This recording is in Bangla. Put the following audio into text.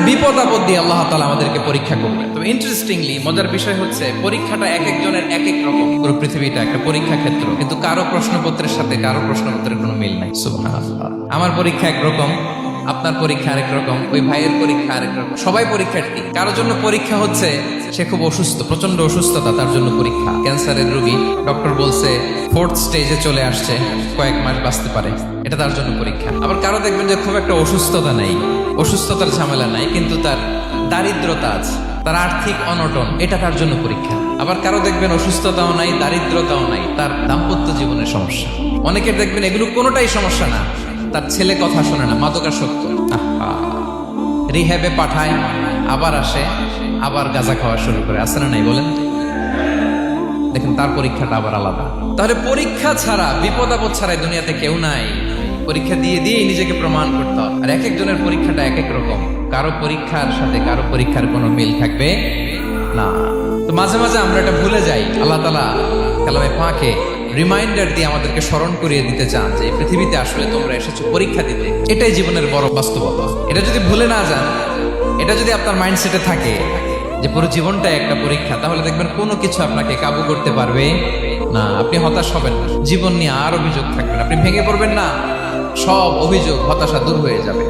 বিপদ আপদ দিয়ে আল্লাহ তাআলা আমাদেরকে পরীক্ষা করবেন। তবে ইন্টারেস্টিংলি মজার বিষয় হচ্ছে পরীক্ষাটা এক একজনের এক এক রকম। পুরো পৃথিবীটা একটা পরীক্ষা ক্ষেত্র, কিন্তু কারো প্রশ্নপত্রের সাথে কারো প্রশ্নপত্রের কোনো মিল নাই। সুবহানাল্লাহ। আমার পরীক্ষা একরকম, আপনার পরীক্ষা আরেক রকম, ওই ভাইয়ের পরীক্ষা আরেক রকম। সবাই পরীক্ষার্থী। কারোর জন্য পরীক্ষা হচ্ছে সে খুব অসুস্থ, প্রচন্ড অসুস্থতা, তার জন্য পরীক্ষা। ক্যান্সারের রোগী, ডক্টর বলছে 4th স্টেজে চলে আসছে, কয়েক মাস বাঁচতে পারে, এটা তার জন্য পরীক্ষা। আবার কারো দেখবেন যে খুব একটা অসুস্থতা নাই, অসুস্থতার ঝামেলা নাই, কিন্তু তার দারিদ্রতা আছে, তার আর্থিক অনটন, এটা তার জন্য পরীক্ষা। আবার কারো দেখবেন অসুস্থতাও নাই, দারিদ্রতাও নাই, তার দাম্পত্য জীবনের সমস্যা। অনেকের দেখবেন এগুলো কোনোটাই সমস্যা না, তার ছেলে কথা শোনে না, মাদকাসক্ত, রিহ্যাবে পাঠায়, আবার আসে, আবার গাঁজা খাওয়া শুরু করে। আছে না নাই বলেন? দেখেন তার পরীক্ষাটা আবার আলাদা। তাহলে পরীক্ষা ছাড়া, বিপদ আপদ ছাড়া দুনিয়াতে কেউ নাই। পরীক্ষা দিয়ে দিয়ে নিজেকে প্রমাণ করতে হবে। আর এক একজনের পরীক্ষাটা এক এক রকম, কারো পরীক্ষার সাথে কারো পরীক্ষার কোনো মিল থাকবে না। তো মাঝে মাঝে আমরা এটা ভুলে যাই। আল্লাহ তাআলা কালামে পাকে রিমাইন্ডার দিয়ে আমাদেরকে স্মরণ করিয়ে দিতে চান যে এই পৃথিবীতে আসলে তোমরা এসেছো পরীক্ষা দিতে। এটাই জীবনের বড় বাস্তবতা। এটা যদি ভুলে না যান, এটা যদি আপনার মাইন্ডসেটে থাকে যে পুরো জীবনটা একটা পরীক্ষা, তাহলে দেখবেন কোনো কিছু আপনাকে কাবু করতে পারবে না। আপনি হতাশ হবেন না, জীবন নিয়ে আর অভিযোগ থাকবেন, আপনি ভেঙে পড়বেন না, সব অভিযোগ হতাশা দূর হয়ে যাবে।